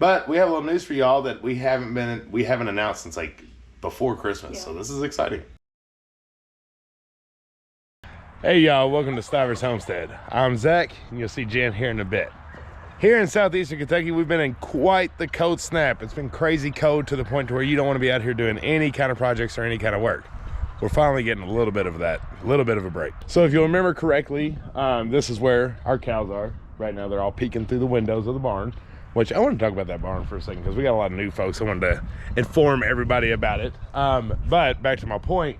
But we have a little news for y'all that we haven't announced since like before Christmas. Yeah. So this is exciting. Hey y'all, welcome to Stivers Homestead. I'm Zach, and you'll see Jen here in a bit. Here in southeastern Kentucky, we've been in quite the cold snap. It's been crazy cold to the point to where you don't want to be out here doing any kind of projects or any kind of work. We're finally getting a little bit of that, a little bit of a break. So if you'll remember correctly, this is where our cows are. Right now, they're all peeking through the windows of the barn, which I want to talk about that barn for a second because we got a lot of new folks. I wanted to inform everybody about it. But back to my point,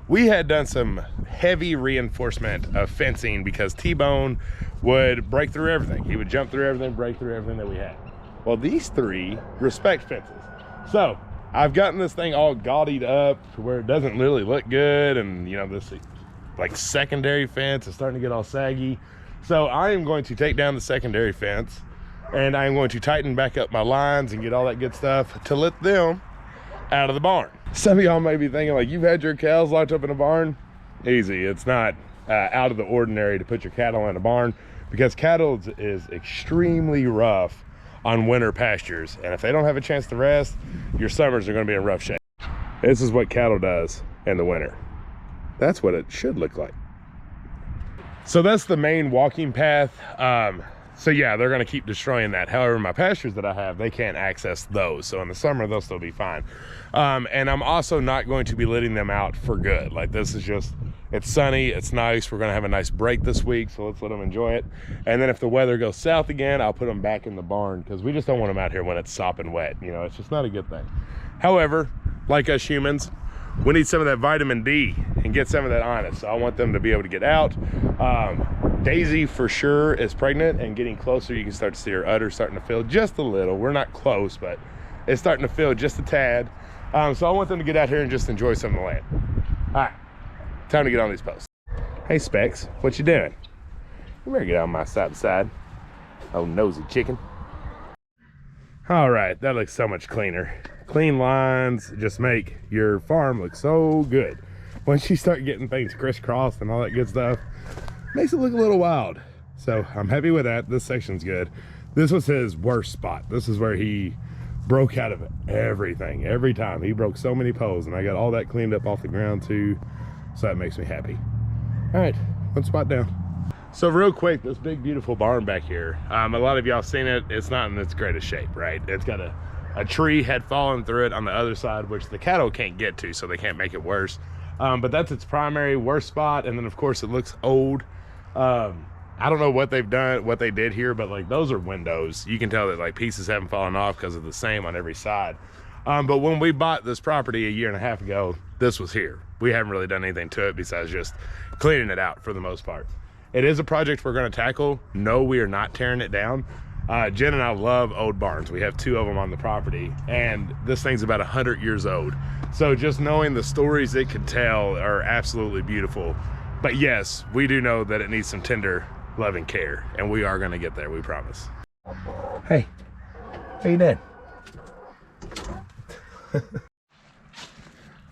we had done some heavy reinforcement of fencing because T-Bone would break through everything. He would jump through everything, break through everything that we had. Well, these three respect fences. So I've gotten this thing all gaudied up to where it doesn't really look good. And you know, this like secondary fence is starting to get all saggy. So I am going to take down the secondary fence and I'm going to tighten back up my lines and get all that good stuff to let them out of the barn. Some of y'all may be thinking like, you've had your cows locked up in a barn? Easy, it's not out of the ordinary to put your cattle in a barn because cattle is extremely rough on winter pastures. And if they don't have a chance to rest, your summers are gonna be in rough shape. This is what cattle does in the winter. That's what it should look like. So that's the main walking path. So yeah, they're gonna keep destroying that. However, my pastures that I have, they can't access those. So in the summer, they'll still be fine. And I'm also not going to be letting them out for good. Like this is just, it's sunny, it's nice. We're gonna have a nice break this week, so let's let them enjoy it. And then if the weather goes south again, I'll put them back in the barn because we just don't want them out here when it's sopping wet. You know, it's just not a good thing. However, like us humans, we need some of that vitamin D and get some of that on us. So I want them to be able to get out. Daisy for sure is pregnant and getting closer. You can start to see her udder starting to fill just a little. We're not close, but it's starting to fill just a tad. So I want them to get out here and just enjoy some of the land. All right, time to get on these posts. Hey Specs, what you doing? You better get on my side to side. Oh, nosy chicken. All right, that looks so much cleaner. Clean lines just make your farm look so good. Once you start getting things crisscrossed and all that good stuff, makes it look a little wild. So I'm happy with that. This section's good. This was his worst spot. This is where he broke out of everything. Every time he broke so many poles, and I got all that cleaned up off the ground too. So that makes me happy. All right, one spot down. So real quick, this big beautiful barn back here, a lot of y'all seen it. It's not in its greatest shape, right? It's got a tree had fallen through it on the other side, which the cattle can't get to, so they can't make it worse. But that's its primary worst spot. And then of course it looks old. I don't know what they've done, what they did here, but like those are windows. You can tell that like pieces haven't fallen off because of the same on every side. But when we bought this property a year and a half ago, this was here. We haven't really done anything to it besides just cleaning it out for the most part. It is a project we're going to tackle. No, we are not tearing it down. Jen and I love old barns. We have 2 of them on the property, and this thing's about 100 years old. So just knowing the stories it could tell are absolutely beautiful. But yes, we do know that it needs some tender loving care, and we are going to get there, we promise. Hey, how you doing?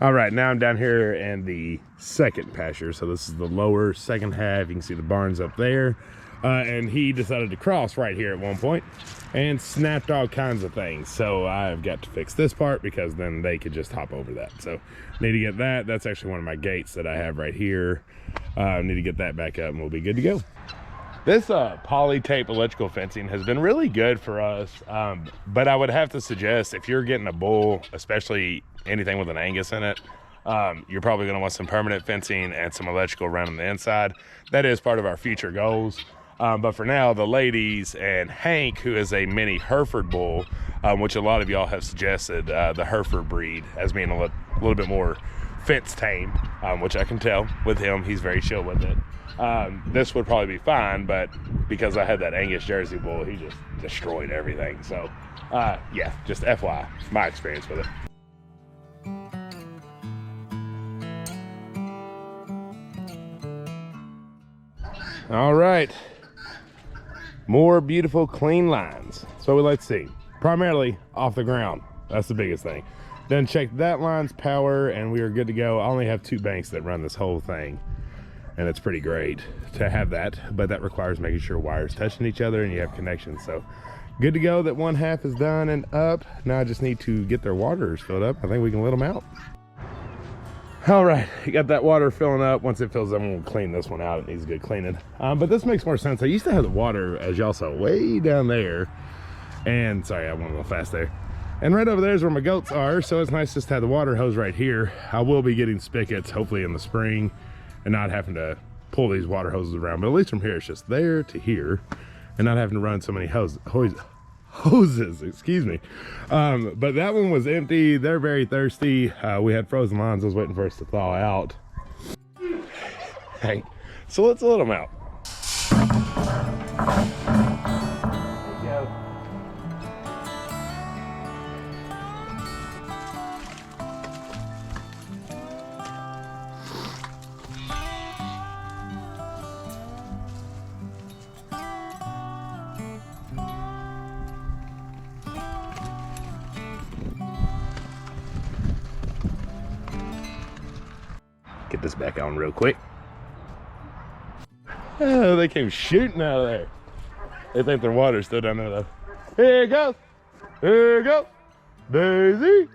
All right, now I'm down here in the second pasture. So this is the lower second half. You can see the barns up there. And he decided to cross right here at one point and snapped all kinds of things. So I've got to fix this part because then they could just hop over that. So need to get that. That's actually one of my gates that I have right here. Need to get that back up and we'll be good to go. This poly tape electrical fencing has been really good for us. But I would have to suggest if you're getting a bull, especially anything with an Angus in it, you're probably going to want some permanent fencing and some electrical around on the inside. That is part of our future goals. But for now, the ladies and Hank, who is a mini Hereford bull, which a lot of y'all have suggested the Hereford breed as being a little bit more fence tame, which I can tell with him. He's very chill with it. This would probably be fine, but because I had that Angus Jersey bull, he just destroyed everything. So yeah, just FYI, my experience with it. All right, more beautiful clean lines. So we like to see primarily off the ground. That's the biggest thing. Then check that line's power and we are good to go. I only have 2 banks that run this whole thing, and it's pretty great to have that, but that requires making sure wires touching each other and you have connections. So Good to go that one half is done and up. Now I just need to get their waters filled up. I think we can let them out. All right, got that water filling up. Once it fills up, I'm gonna clean this one out. It needs good cleaning. But this makes more sense. I used to have the water, as y'all saw, way down there. And sorry, I went a little fast there. And right over there is where my goats are. So it's nice just to have the water hose right here. I will be getting spigots hopefully in the spring and not having to pull these water hoses around. But at least from here, it's just there to here and not having to run so many hoses, excuse me. But that one was empty. They're very thirsty. We had frozen lawns. I was waiting for us to thaw out. Hey, so let's let them out. There we go. Get this back on real quick. Oh, they came shooting out of there. They think their water's still down there though. Here it goes. Here it goes. Daisy.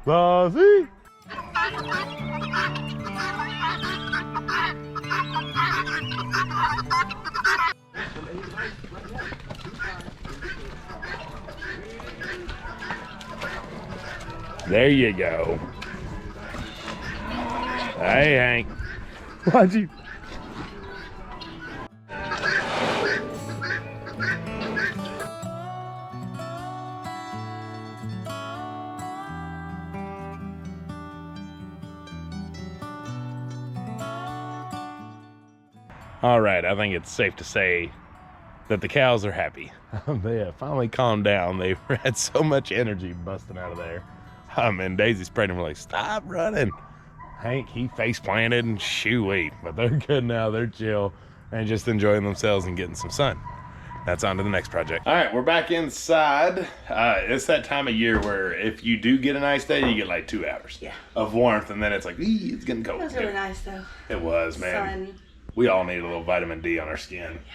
Flossie. There you go. Hey, Hank. Why'd you? All right, I think it's safe to say that the cows are happy. They have finally calmed down. They've had so much energy busting out of there. And Daisy's pregnant. We're like, stop running. Hank, he face planted and shoo-wee, but they're good now. They're chill and just enjoying themselves and getting some sun. That's on to the next project. All right, we're back inside. It's that time of year where if you do get a nice day, you get like 2 hours of warmth, and then it's like, it's getting cold. It was really nice though. It was, man. Sun. We all need a little vitamin D on our skin. Yeah.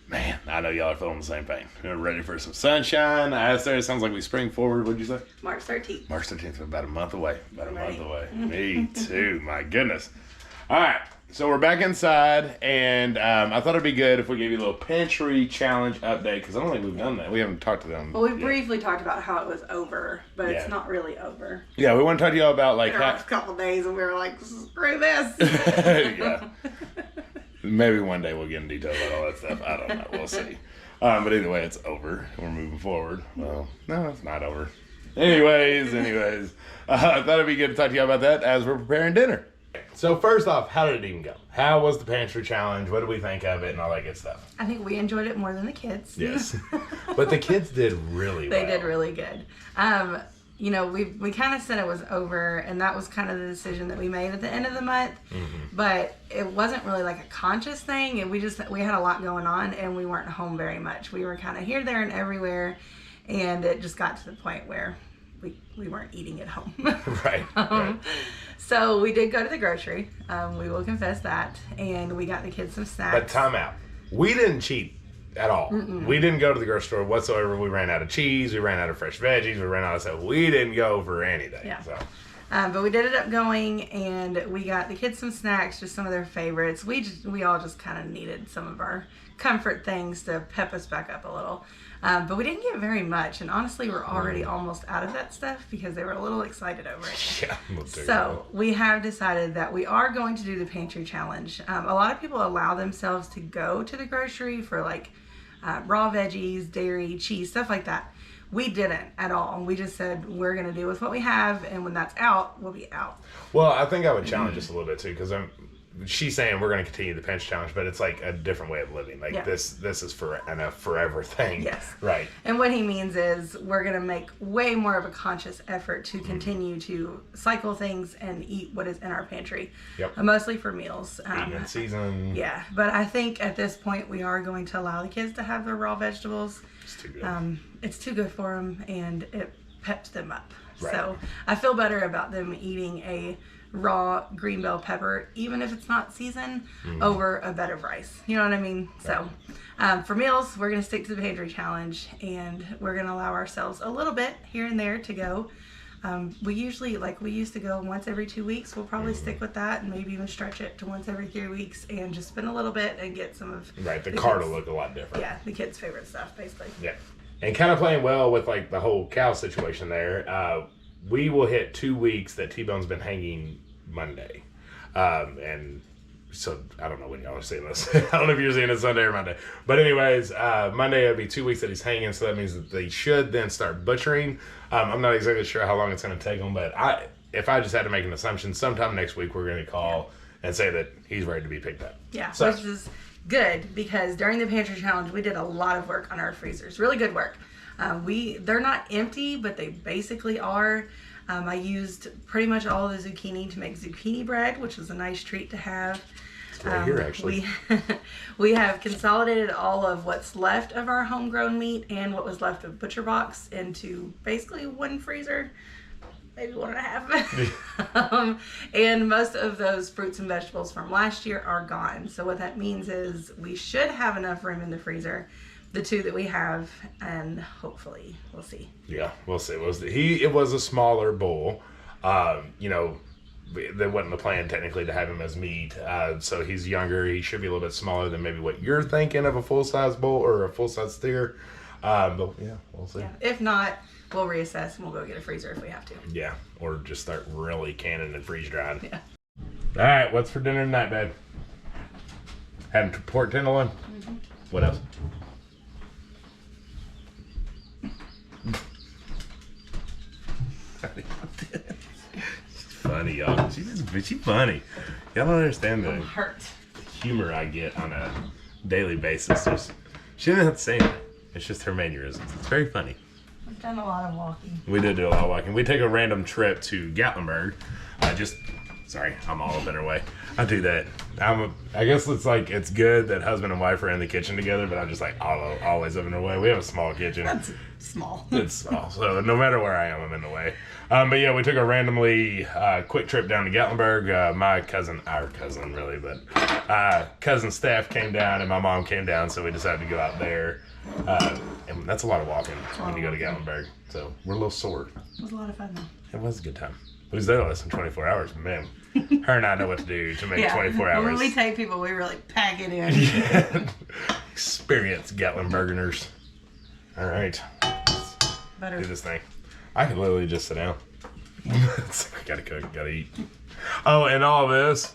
Man, I know y'all are feeling the same thing. We're ready for some sunshine. I asked her, it sounds like we spring forward. What'd you say? March 13th. March 13th, about a month away. About a month away. Me too, my goodness. All right, so we're back inside, and I thought it'd be good if we gave you a little pantry challenge update, because I don't think we've done that. We haven't talked to them. Well, we briefly talked about how it was over, but it's not really over. Yeah, we want to talk to y'all about like the last couple days, and we were like, screw this. Yeah. Maybe one day we'll get in detail about all that stuff. I don't know. We'll see. But either way, it's over. We're moving forward. Well, no, it's not over. Anyways, I thought it'd be good to talk to you about that as we're preparing dinner. So first off, how did it even go? How was the pantry challenge? What did we think of it and all that good stuff? I think we enjoyed it more than the kids. Yes. But the kids did really well. They did really good. You know, we kind of said it was over, and that was kind of the decision that we made at the end of the month. Mm-hmm. But it wasn't really like a conscious thing, and we had a lot going on, and we weren't home very much. We were kind of here, there, and everywhere, and it just got to the point where we weren't eating at home. Right. So we did go to the grocery. We will confess that, and we got the kids some snacks. But time out. We didn't cheat at all. Mm-mm. We didn't go to the grocery store whatsoever. We ran out of cheese. We ran out of fresh veggies. We ran out of stuff. We didn't go for anything. Yeah. So. But we did end up going, and we got the kids some snacks, just some of their favorites. We all just kind of needed some of our comfort things to pep us back up a little. But we didn't get very much, and honestly, we're already almost out of that stuff because they were a little excited over it. Yeah. So we have decided that we are going to do the pantry challenge. A lot of people allow themselves to go to the grocery for like raw veggies, dairy, cheese, stuff like that. We didn't at all. We just said we're going to do with what we have, and when that's out, we'll be out. Well, I think I would challenge us a little bit too, because she's saying we're going to continue the pantry challenge, but it's like a different way of living. Like this is for a forever thing. Yes. Right. And what he means is we're going to make way more of a conscious effort to continue to cycle things and eat what is in our pantry. Yep. Mostly for meals. Eating in season. Yeah. But I think at this point we are going to allow the kids to have their raw vegetables. It's too good. It's too good for them, and it peps them up. Right. So I feel better about them eating a raw green bell pepper, even if it's not seasoned, over a bed of rice. You know what I mean? So for meals, we're going to stick to the pantry challenge, and we're going to allow ourselves a little bit here and there to go. We usually, like we used to go once every 2 weeks. We'll probably stick with that and maybe even stretch it to once every 3 weeks and just spend a little bit and get some of the cart will look a lot different. Yeah, the kids' favorite stuff, basically. Yeah. And kind of playing well with like the whole cow situation there. We will hit 2 weeks that T-Bone's been hanging Monday. And so I don't know when y'all are seeing this. I don't know if you're seeing it Sunday or Monday. But anyways, Monday it'll be 2 weeks that he's hanging. So that means that they should then start butchering. I'm not exactly sure how long it's going to take them. But if I just had to make an assumption, sometime next week we're going to call and say that he's ready to be picked up. Yeah, so, which is good because during the pantry challenge we did a lot of work on our freezers. Really good work. They're not empty, but they basically are. I used pretty much all of the zucchini to make zucchini bread, which was a nice treat to have. It's right here, actually. We have consolidated all of what's left of our homegrown meat and what was left of Butcher Box into basically one freezer, maybe 1.5. And most of those fruits and vegetables from last year are gone. So what that means is we should have enough room in the freezer, the 2 that we have, and hopefully we'll see. Yeah, we'll see. It was a smaller bowl. That wasn't the plan technically to have him as meat. So he's younger. He should be a little bit smaller than maybe what you're thinking of a full-size bowl or a full-size steer. But yeah, we'll see. Yeah. If not, we'll reassess and we'll go get a freezer if we have to. Yeah, or just start really canning and freeze drying. Yeah. All right, what's for dinner tonight, babe? Having pork tenderloin? Mm-hmm. What else? She's funny, y'all. She's funny. Y'all don't understand the humor I get on a daily basis. She doesn't have to say anything. It's just her mannerisms. It's very funny. We've done a lot of walking. We did do a lot of walking. We take a random trip to Gatlinburg. Sorry, I'm all up in her way. I do that. I guess it's good that husband and wife are in the kitchen together, but I'm just like always up in her way. We have a small kitchen. That's small. It's small, so no matter where I am, I'm in the way. But yeah, we took a randomly quick trip down to Gatlinburg. Our cousin really, but cousin staff came down and my mom came down, so we decided to go out there. And that's a lot of walking when you go to Gatlinburg. So we're a little sore. It was a lot of fun though. It was a good time. We was there less than 24 hours, man. Her and I know what to do to make 24 hours. When we take people, we really pack it in. Yeah. Experienced Gatlinburgers. All right. Do this thing. I could literally just sit down. Gotta cook, gotta eat. Oh, and all this,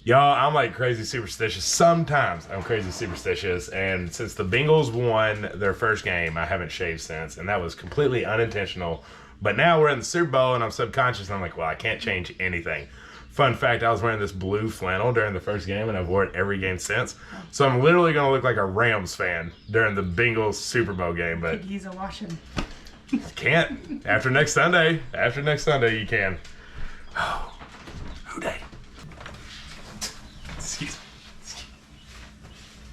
y'all, I'm like crazy superstitious. Sometimes I'm crazy superstitious, and since the Bengals won their first game, I haven't shaved since, and that was completely unintentional. But now we're in the Super Bowl, and I'm subconscious, and I'm like, well, I can't change anything. Fun fact, I was wearing this blue flannel during the first game, and I've worn it every game since. So I'm literally going to look like a Rams fan during the Bengals Super Bowl game. But could use a washing. Can't. After next Sunday, you can. Oh, who day? Excuse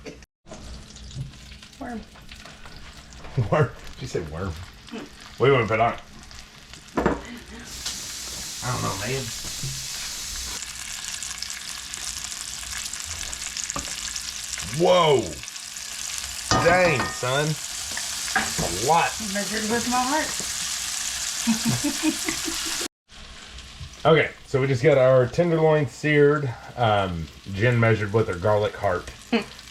me. Worm. Worm? She said worm. What do you want to put on it? I don't know, man. Whoa! Dang, son. That's a lot. Measured with my heart. Okay, so we just got our tenderloin seared. Jen measured with her garlic heart.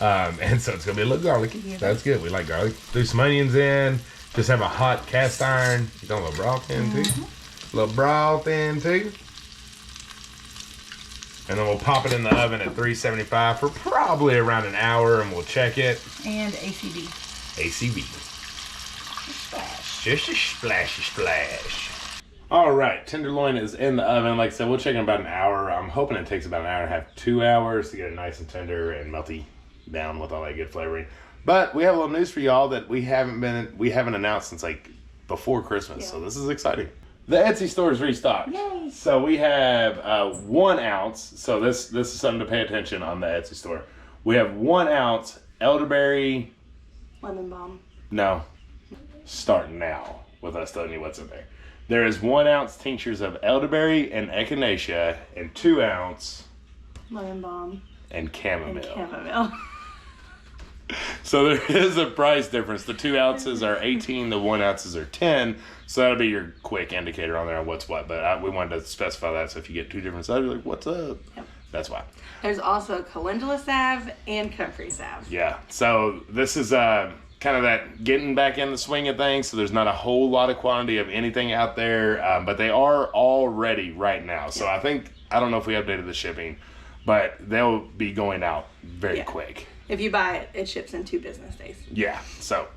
And so it's going to be a little garlicky. Yeah. That's good. We like garlic. Threw some onions in. Just have a hot cast iron. You got a little broth in too. A little broth in too. And then we'll pop it in the oven at 375 for probably around an hour, and we'll check it. And ACV. ACV. Splash. Just a splashy splash. All right, tenderloin is in the oven. Like I said, we'll check in about an hour. I'm hoping it takes about an hour and a half, 2 hours to get it nice and tender and melty down with all that good flavoring. But we have a little news for y'all that we haven't announced since like before Christmas. Yeah. So this is exciting. The Etsy store is restocked. Yay. So we have 1 ounce. So this is something to pay attention on the Etsy store. We have 1 ounce elderberry. Lemon balm. No. Start now. with us telling you what's in there. There is 1 ounce tinctures of elderberry and echinacea and 2 ounce lemon balm and chamomile. and chamomile. So there is a price difference. The 2 ounces are 18, the 1 ounces are 10. So that'll be your quick indicator on there on what's what. But we wanted to specify that, so if you get 2 different sizes, you're like, what's up? Yep. That's why. There's also calendula salve and comfrey salve. Yeah. So this is kind of that getting back in the swing of things. So there's not a whole lot of quantity of anything out there, but they are all ready right now. So I don't know if we updated the shipping, but they'll be going out very quick. If you buy it, it ships in 2 business days. Yeah, so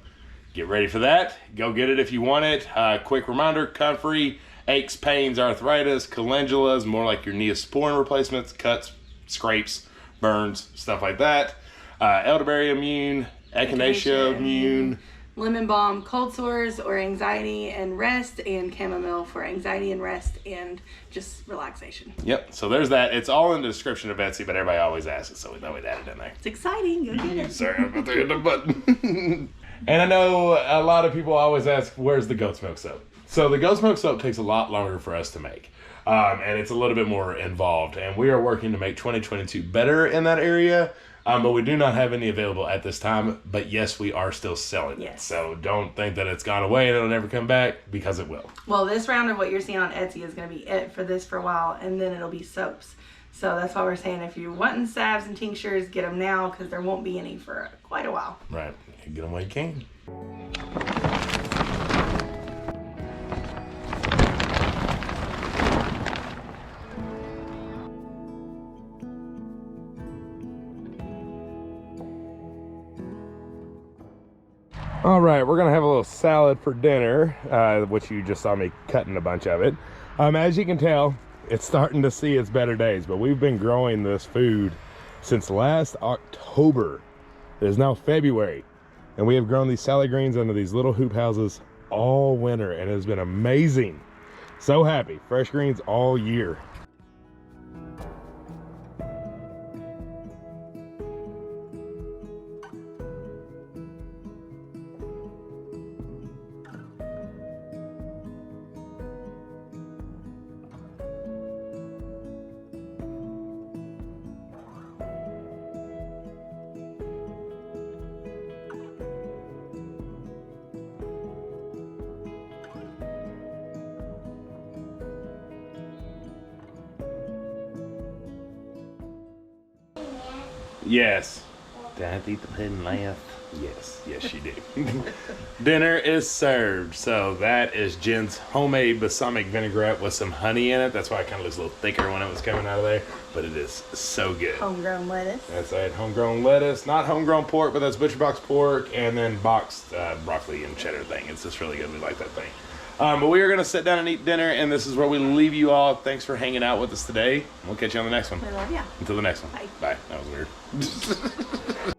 get ready for that. Go get it if you want it. Quick reminder, comfrey, aches, pains, arthritis, calendulas, more like your neosporin replacements, cuts, scrapes, burns, stuff like that. Elderberry immune, echinacea immune. Lemon balm, cold sores or anxiety and rest, and chamomile for anxiety and rest and just relaxation. Yep, so there's that. It's all in the description of Etsy, but everybody always asks it, so we thought we'd add it in there. It's exciting. Go get it. Sorry, I'm about to hit the button. And I know a lot of people always ask, where's the goat smoke soap? So the goat smoke soap takes a lot longer for us to make. And it's a little bit more involved. And we are working to make 2022 better in that area. But we do not have any available at this time. But yes, we are still selling it. So don't think that it's gone away and it'll never come back, because it will. Well, this round of what you're seeing on Etsy is going to be it for this for a while. And then it'll be soaps. So that's why we're saying if you're wanting salves and tinctures, get them now, because there won't be any for quite a while. Right. Get them while you can. All right, we're gonna have a little salad for dinner, which you just saw me cutting a bunch of it. As you can tell, it's starting to see its better days, but we've been growing this food since last October. It is now February, and we have grown these salad greens under these little hoop houses all winter, and it has been amazing. So happy. Fresh greens all year. Yes. Did I have to eat the pudding last? Yes, you do. Dinner is served. So that is Jen's homemade balsamic vinaigrette with some honey in it. That's why it kind of looks a little thicker when it was coming out of there, but it is so good. Homegrown lettuce. That's right, homegrown lettuce. Not homegrown pork, but that's butcher box pork, and then boxed broccoli and cheddar thing. It's just really good. We like that thing. But we are going to sit down and eat dinner, and this is where we leave you all. Thanks for hanging out with us today. We'll catch you on the next one. We love you. Until the next one. Bye. Bye. That was weird.